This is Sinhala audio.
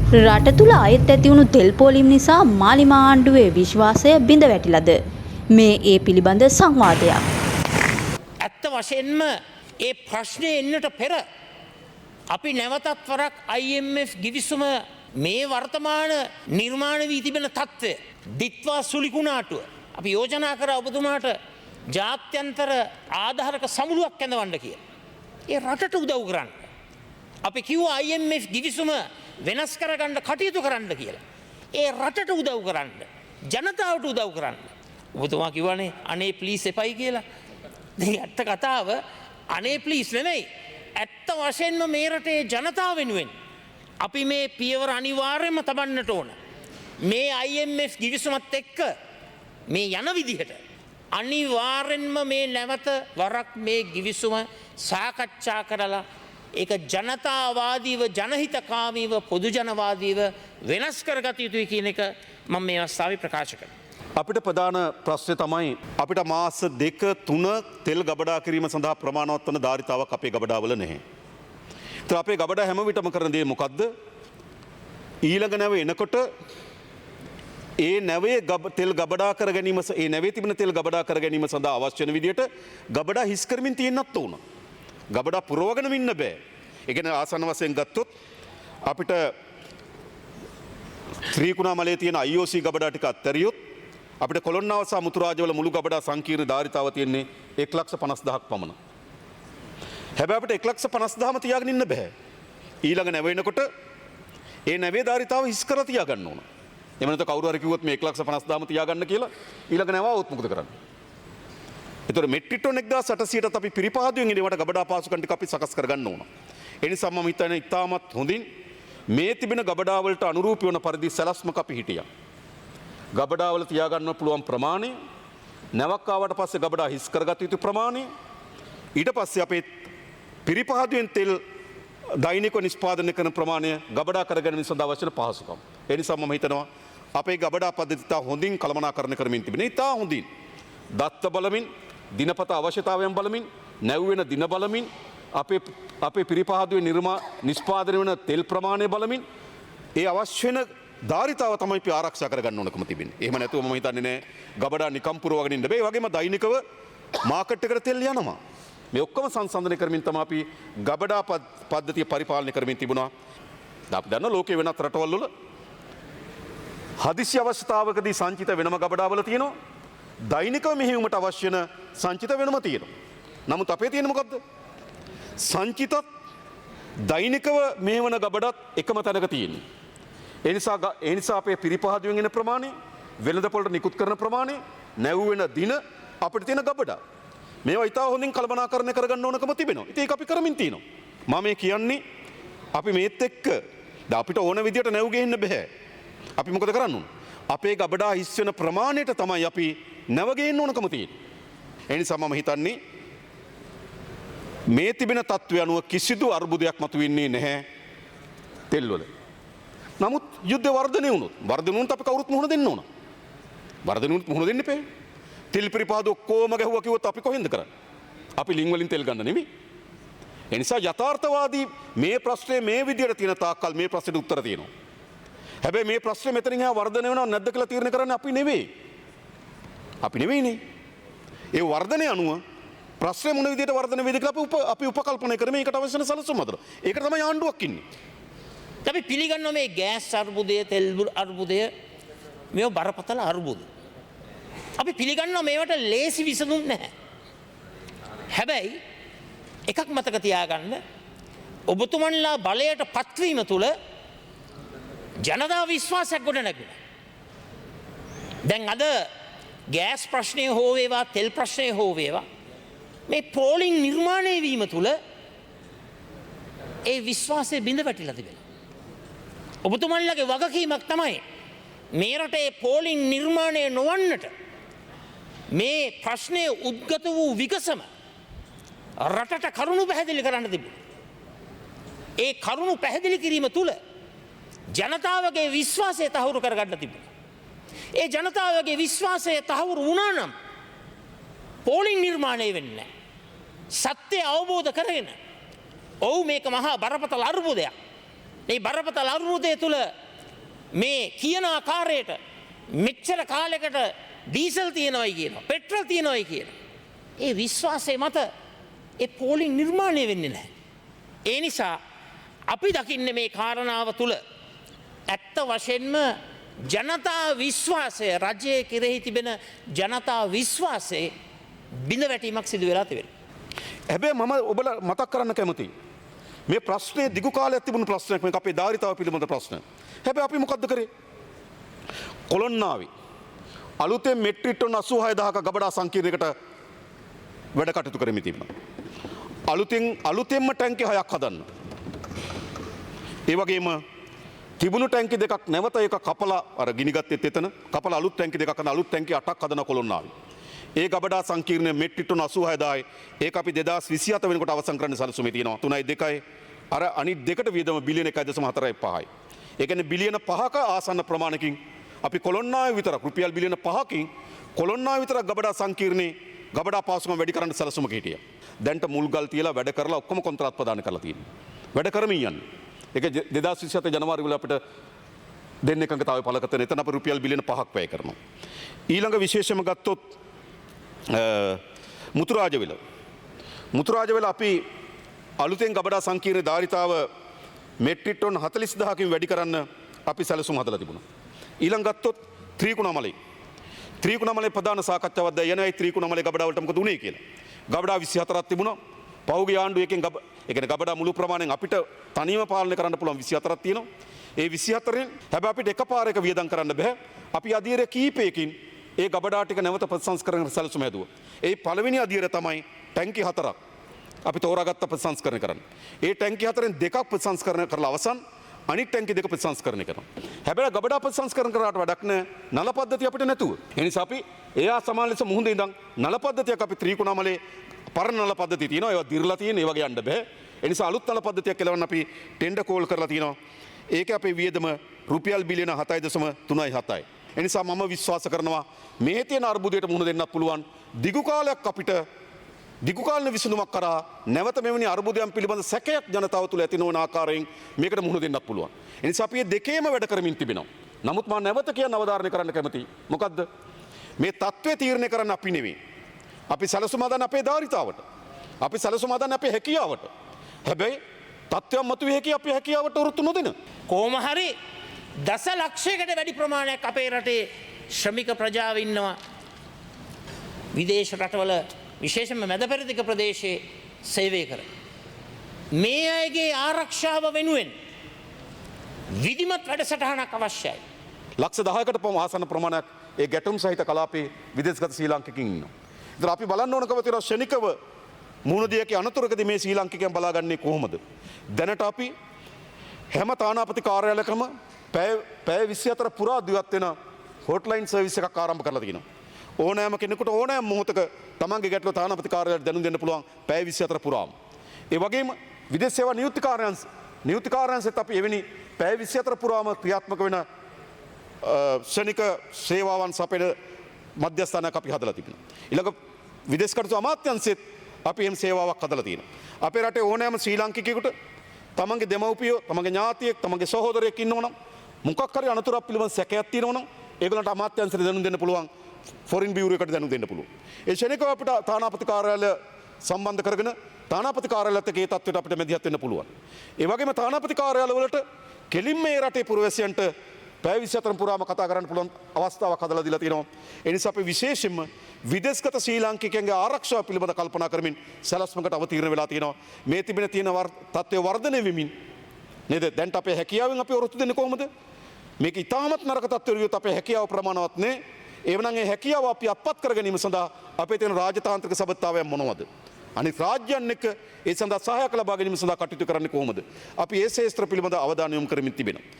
රට තුළ අයත් ඇතිවුණු තෙල් පෝලිම් නිසා මාලිමා ආණ්ඩුවේ විශ්වාසය බිඳ වැටිලද මේ ඒ පිළිබඳ සංවාදයක්. ඇත්ත වශයෙන්ම ඒ ප්‍රශ්නය එන්නට පෙර අපි නැවතත් වරක් IMF ගිවිසුම මේ වර්තමාන නිර්මාණ වී තිබෙන තත්ත්වය දිත්වා සුලිකුණාටුව අපි යෝජනා කර ඔබතුමාට ජාත්‍යන්තර ආධාරක සමුළුවක් කැඳවන්න කියලා. ඒ රටට උදව් කරන්න. අපි කිව්වා IMF ගිවිසුම වෙනස් කරගන්න කටයුතු කරන්න කියලා. ඒ රටට උදව් කරන්න. ජනතාවට උදව් කරන්න. ඔබතුමා කිව්වනේ අනේ ප්ලීස් එපයි කියලා. දැන් ඇත්ත කතාව අනේ ප්ලීස් නෙමෙයි. ඇත්ත වශයෙන්ම මේ රටේ ජනතාව වෙනුවෙන් අපි මේ පියවර අනිවාර්යයෙන්ම තබන්නට ඕන. මේ IMF ගිවිසුමත් එක්ක මේ යන විදිහට අනිවාර්යෙන්ම මේ නැවත වරක් මේ ගිවිසුම සාකච්ඡා කරලා ඒක ජනතාවාදීව ජනහිතකාමීව පොදු ජනවාදීව වෙනස් කරගත යුතුයි කියන එක මම මේ අවස්ථාවේ ප්‍රකාශ කරනවා. අපිට ප්‍රධාන ප්‍රශ්නය තමයි අපිට මාස 2-3 තෙල් ගබඩා කිරීම සඳහා ප්‍රමාණවත් වන ධාරිතාවක් අපේ ගබඩාවල නැහැ. ඒත් අපේ ගබඩා හැම විටම කරන දේ මොකද්ද? ඊළඟ නැව එනකොට ඒ නැවේ තෙල් ගබඩා කර ගැනීම ඒ නැවේ තිබෙන තෙල් ගබඩා කර ගැනීම සඳහා අවශ්‍ය වෙන විදිහට ගබඩා හිස් කරමින් තියෙන්නත් ඕන. ගබඩා පුරවගෙන ඉන්න බෑ. ඒ කියන්නේ ආසන්න වශයෙන් ගත්තොත් අපිට ත්‍රිකුණාමලයේ තියෙන IOC ගබඩා ටික අත්තරියොත් අපිට කොළොන්නාව සහ මුතුරාජවල මුළු ගබඩා සංකීර්ණ ධාරිතාව තියෙන්නේ 1,50,000ක් පමණ. හැබැයි අපිට 1,50,000ම තියාගෙන ඉන්න බෑ. ඊළඟ නැව එනකොට ඒ නැවේ ධාරිතාව හිස් කරලා තියාගන්න ඕන. එහෙම නැත්නම් කවුරු හරි කිව්වොත් මේ 1,50,000ම තියාගන්න කියලා ඊළඟ නැවවොත් මොකද කරන්නේ? ඒතර මෙට්‍රික් ටන් 1,800ටත් අපි පිරිපහදුවෙන් ඉඳීමට ගබඩා පාසුකම් ටික අපි සකස් කරගන්න ඕන. ඒ නිසා මම හිතන්නේ ඉතාමත් හොඳින් මේ තිබෙන ගබඩා වලට අනුරූපී වන පරිදි සැලැස්මක අපි හිටියා. ගබඩාවල තියාගන්න පුළුවන් ප්‍රමාණය, නැවක් ආවට පස්සේ ගබඩා හිස් කරගත යුතු ප්‍රමාණය, ඊට පස්සේ අපේ පිරිපහදුවෙන් තෙල් දෛනිකව නිෂ්පාදනය කරන ප්‍රමාණය ගබඩා කරගැනීම සඳහා අවශ්‍ය වෙන පහසුකම්. ඒ නිසා මම හිතනවා අපේ ගබඩා පද්ධතිය ඉතා හොඳින් කළමනාකරණය කරමින් තිබෙනවා. ඉතා හොඳින් දත්ත බලමින්, දිනපත අවශ්‍යතාවයන් බලමින්, නැව් වෙන දින බලමින්, අපේ පිරිපහදුවේ නිෂ්පාදනය වෙන තෙල් ප්‍රමාණය බලමින් ඒ අවශ්‍ය වෙන ධාරිතාව තමයි අපි ආරක්ෂා කරගන්න ඕනකම තිබෙන්නේ. එහෙම නැතුව මම හිතන්නේ නෑ ගබඩා නිකම් පුරවගෙන ඉන්න බෑ. ඒ වගේම දෛනිකව මාකට් එකට තෙල් යනවා. මේ ඔක්කොම සංසන්දනය කරමින් තමයි අපි ගබඩා පද්ධතිය පරිපාලනය කරමින් තිබුණා. අපි දන්න ලෝකේ වෙනත් රටවල් වල හදිසි අවස්ථාවකදී සංචිත වෙනම ගබඩාවල තියෙනවා. දෛනිකව මෙහෙයුමට අවශ්‍ය වෙන සංචිත වෙනම තියෙනවා. නමුත් අපේ තියෙන මොකද්ද? සංචිතත් දෛනිකව මෙහෙවන ගබඩත් එකම තැනක තියෙන්නේ. ඒ නිසා අපේ පිරිපහදුවෙන් එන ප්‍රමාණය, වෙළඳ පොළට නිකුත් කරන ප්‍රමාණය, නැව් වෙන දින අපිට තියෙන ගබඩා. මේවා ඉතා හොඳින් කළමනාකරණය කරගන්න ඕනකම තිබෙනවා. ඉතින් ඒක අපි කරමින් තියෙනවා. මම මේ කියන්නේ අපි මේත් එක්ක අපිට ඕන විදියට නැව් ගෙන්න බෑ. අපි මොකද කරන්න ඕන? අපේ ගබඩා හිස් වෙන ප්‍රමාණයට තමයි අපි නැව ගේන්න ඕනකම තියෙන්නේ. ඒ නිසා මම හිතන්නේ මේ තිබෙන තත්ත්වය අනුව කිසිදු අර්බුදයක් මතුවෙන්නේ නැහැ තෙල්වල. නමුත් යුද්ධ වර්ධනය වුණොත් අපි කවුරුත් මුහුණ දෙන්න ඕන. වර්ධනය වුණොත් මුහුණ දෙන්න එපා. තෙල් පිරිපහද ඔක්කොම ගැහුවා කිව්වොත් අපි කොහෙන්ද කරන්නේ? අපි ලිං වලින් තෙල් ගන්න නෙමෙයි. ඒ නිසා යථාර්ථවාදී මේ ප්‍රශ්නේ මේ විදියට තියෙන තාක්කල් මේ ප්‍රශ්නෙට උත්තර තියෙනවා. හැබැයි මේ ප්‍රශ්නේ මෙතනින් එහා වර්ධනය වෙනව නැද්ද කියලා තීරණය කරන්නේ අපි නෙවෙයි. අපි නෙවෙයිනේ. ඒ වර්ධනය අනුව ප්‍රශ්නේ මොන විදියට වර්ධනය වේද කියලා අපි උපකල්පනය කරමින් ඒකට අවශ්‍ය වෙන සැලසුම් හදනවා. ඒකට තමයි ආණ්ඩුවක් ඉන්නේ. අපි පිළිගන්නවා මේ ගෑස් අර්බුදය, තෙල් අර්බුදය මේව බරපතල අර්බුද. අපි පිළිගන්නවා මේවට ලේසි විසඳුම් නැහැ. හැබැයි එකක් මතක තියාගන්න, ඔබතුමන්ලා බලයට පත්වීම තුළ ජනතා විශ්වාසයක් ගොඩ නැගුණා. දැන් අද ගෑස් ප්‍රශ්නය හෝ වේවා, තෙල් ප්‍රශ්නය හෝ වේවා, මේ පෝලිං නිර්මාණය වීම තුළ ඒ විශ්වාසය බිඳ වැටිලා තිබෙනවා. ඔබතුමන්ලගේ වගකීමක් තමයි මේ රටේ පෝලිං නිර්මාණය නොවන්නට මේ ප්‍රශ්නය උද්ගත වූ විගසම රටට කරුණු පැහැදිලි කරන්න තිබුණා. ඒ කරුණු පැහැදිලි කිරීම තුළ ජනතාවගේ විශ්වාසය තහවුරු කරගන්න තිබුණා. ඒ ජනතාවගේ විශ්වාසය තහවුරු වුණා නම් පෝලිං නිර්මාණය වෙන්නේ නැහැ. සත්‍ය අවබෝධ කරගෙන ඔව් මේක මහා බරපතල අර්බුදයක්. මේ බරපතල අර්බුදය තුළ මේ කියන ආකාරයට මෙච්චර කාලයකට ඩීසල් තියෙනවයි කියනවා පෙට්‍රල් තියෙනවයි කියනවා. ඒ විශ්වාසය මත ඒ පෝලිං නිර්මාණය වෙන්නේ නැහැ. ඒ නිසා අපි දකින්නේ මේ කාරණාව තුළ ඇත්ත වශයෙන්ම ජනතා විශ්වාසය රජයේ කෙරෙහි තිබෙන ජනතා විශ්වාසයේ බිඳ වැටීමක් සිදු වෙලා තිබෙනවා. හැබැයි මම ඔබලා මතක් කරන්න කැමතියි. මේ ප්‍රශ්නේ දිගු කාලයක් තිබුණු ප්‍රශ්නයක් මේක අපේ ධාරිතාව පිළිබඳ ප්‍රශ්න. හැබැයි අපි මොකද්ද කරේ? කොළොන්නාවේ අලුතෙන් මෙට්‍රික් ටන් 86000ක ගබඩා සංකීර්ණයකට වැඩ කටයුතු කරමින් තිබුණා. අලුතෙන්ම ටැංකි 6ක් හදන්න. ඒ වගේම තිබුණු ටැංකි දෙකක් නැවත එක කපලා අර ගිනිගත්තෙත් එතන කපලා අලුත් ටැංකි දෙකක් හදන අලුත් ටැංකි 8ක් හදන කොළොන්නාවේ. ඒ ගබඩා සංකීර්ණය මෙට්‍රික් ටන් 86000යි ඒක අපි 2027 වෙනකොට අවසන් කරන්න සැලසුමේ තියෙනවා 3.2යි අර අනිත් දෙකට වියදම බිලියන 1.4.5යි. ඒ කියන්නේ බිලියන 5ක ආසන්න ප්‍රමාණකින් අපි කොළොන්නාවේ විතරක් රුපියල් බිලියන 5කින් කොළොන්නාවේ විතරක් ගබඩා සංකීර්ණේ ගබඩා පාසුකම් වැඩි කරන්න සැලසුමක හිටියා. දැන්ට මුල්ගල් තියලා වැඩ කරලා ඔක්කොම කොන්ත්‍රාත් ප්‍රදාන කරලා තියෙනවා. වැඩ කරමින් යන්නේ. ඒක 2027 ජනවාරි වල අපිට දෙන්න එකඟතාවය පළ කරන එතන අපි රුපියල් බිලියන 5ක් වැය කරනවා. ඊළඟ විශේෂම ගත්තොත් මුතුරාජවිල අපි අලුතෙන් ගබඩා සංකීර්ණ ධාරිතාව මෙට්‍රික් ටන් 40000කින් වැඩි කරන්න අපි සැලසුම් හදලා තිබුණා. ඊළඟ ගත්තොත් ත්‍රිකුණාමලේ ප්‍රධාන සාකච්ඡාවක් දැන් යනවා. ඒ ත්‍රිකුණාමලේ ගබඩා වලට මොකද උනේ කියලා. ගබඩා 24ක් තිබුණා. පහුගිය ආණ්ඩුවේ එකෙන් ඒ කියන්නේ ගබඩා මුළු ප්‍රමාණයෙන් අපිට තනියම පාලනය කරන්න පුළුවන් 24ක් තියෙනවා. ඒ 24න් හැබැයි අපිට එකපාරයක වියදම් කරන්න බෑ. අපි අධීර කීපයකින් ඒ ගබඩා ටික නැවත ප්‍රතිසංස්කරණ සැලසුම හැදුවා. ඒ පළවෙනි අධීර තමයි ටැංකි 4ක්. අපි තෝරාගත්ත ප්‍රතිසංස්කරණය කරන්න. ඒ ටැංකි 4න් දෙකක් ප්‍රතිසංස්කරණය කරලා අවසන් අනිත් ටැංකි දෙක ප්‍රතිසංස්කරණය කරනවා. හැබැයි ගබඩා ප්‍රතිසංස්කරණ කරාට වැඩක් නැහැ. නල පද්ධතිය අපිට නැතුව. ඒ නිසා අපි එයා සමාන ලෙස මුහුදේ ඉඳන් නල පද්ධතියක් අපි ත්‍රිකුණාමලේ පරණ නල පද්ධතිය තියෙනවා. ඒවා දිර්ලා තියෙන. ඒ වගේ යන්න බෑ. ඒ නිසා අලුත් නල පද්ධතියක් කෙලවන්න අපි ටෙන්ඩර් කෝල් කරලා තියෙනවා. ඒක අපේ වියදම රුපියල් බිලියන 7.37යි. එනිසා මම විශ්වාස කරනවා මේ තියෙන අර්බුදයට මුහුණ දෙන්නත් පුළුවන් දිගු කාලයක් අපිට දිගු කාලීන විසඳුමක් කරා නැවත මෙවැනි අර්බුදයන් පිළිබඳ සැකයක් ජනතාව තුළ ඇති නොවන ආකාරයෙන් මේකට මුහුණ දෙන්නත් පුළුවන්. එනිසා අපි මේ දෙකේම වැඩ කරමින් තිබෙනවා. නමුත් මම නැවත කියන අවධාරණය කරන්න කැමතියි. මොකද්ද? මේ தત્ත්වය තීරණය කරන්න අපි නෙවෙයි. අපි සැලසුම් හදන අපේ ධාරිතාවට. අපි සැලසුම් හදන අපේ හැකියාවට. හැබැයි තත්ත්වයක් මතුවේ හැකි අපේ හැකියාවට උරුත්තු නොදෙන. කොහොම හරි දසලක්ෂයකට වැඩි ප්‍රමාණයක් අපේ රටේ ශ්‍රමික ප්‍රජාව ඉන්නවා. විදේශ රටවල විශේෂයෙන්ම මැද පෙරදිග ප්‍රදේශයේ සේවය කර. මේ අයගේ ආරක්ෂාව වෙනුවෙන් විධිමත් වැඩසටහනක් අවශ්‍යයි. ලක්ෂ 10කට පමණ ආසන්න ප්‍රමාණයක් ඒ ගැටුම් සහිත කලාපේ විදේශගත ශ්‍රී ලාංකිකයින් ඉන්නවා. ඉතින් අපි බලන්න ඕනකම තියෙනවා ශනිකව මුහුණ දියකේ අනතුරකදී මේ ශ්‍රී ලාංකිකයන් බලාගන්නේ කොහොමද? දැනට අපි හැම තානාපති කාර්යාලයකම පැය 24 පුරා දිවත් වෙන හොට්ලයින් සර්විස් එකක් ආරම්භ කරලා තියෙනවා. ඕනෑම කෙනෙකුට ඕනෑම මොහොතක තමන්ගේ ගැටලුව තානාපති කාර්යාලයට දැනුම් දෙන්න පුළුවන් පැය 24 පුරාම. ඒ වගේම විදේශ සේවා නියුක්ති කාර්යාංශෙත් අපි එවැනි පැය 24 පුරාම ක්‍රියාත්මක වෙන ශනික සේවාවන් සපයන මධ්‍යස්ථානයක් අපි හදලා තිබෙනවා. ඊළඟ විදේශ කටයුතු අමාත්‍යාංශෙත් අපි එහෙම සේවාවක් හදලා තියෙනවා. අපේ රටේ ඕනෑම ශ්‍රී ලාංකිකයෙකුට තමන්ගේ දෙමව්පියෝ, තමන්ගේ ඥාතියෙක්, තමන්ගේ සහෝදරයෙක් ඉන්නවනම් මොකක් හරි අනතුරක් පිළිබඳ සැකයක් තියෙනවනම් ඒගොල්ලන්ට අමාත්‍යාංශයට දැනුම් දෙන්න පුළුවන්. ෆොරින් බියුරෝ එකට දැනුම් දෙන්න පුළුවන්. ඒ ශනිකව අපිට තානාපති කාර්යාලය සම්බන්ධ කරගෙන තානාපති කාර්යාලයත් එක්ක ඒ තත්ත්වයට අපිට මැදිහත් වෙන්න පුළුවන්. ඒ වගේම තානාපති කාර්යාල වලට කෙලින්ම මේ රටේ පුරවැසියන්ට පැය 24 පුරාම කතා කරන්න පුළුවන් අවස්ථාවක් හදලා දීලා තියෙනවා. ඒ නිසා අපි විශේෂයෙන්ම විදේශගත ශ්‍රී ලාංකිකයන්ගේ ආරක්ෂාව පිළිබඳ කල්පනා කරමින් සැලැස්මකට අවතීර්ණ වෙලා තියෙනවා. මේ තිබෙන තත්ත්වය වර්ධනය වෙමින් නේද? දැන් අපේ හැකියාවෙන් අපි ඔරොත්තු දෙන්නේ කොහොමද? මේක ඉතාමත් නරක තත්ත්වයකට ගියොත් අපේ හැකියාව ප්‍රමාණවත් නෑ. එවනම් ඒ හැකියාව අපි අත්පත් කර ගැනීම සඳහා අපේ තියෙන රාජතාන්ත්‍රික සබඳතාවයන් මොනවද? අනිත් රාජ්‍යයන් එක්ක ඒ සඳහා සහායක් ලබා ගැනීම සඳහා කටයුතු කරන්නේ කොහොමද? අපි ඒ ශේෂ්ත්‍ර පිළිබඳ අවධානය යොමු කරමින් තිබෙනවා.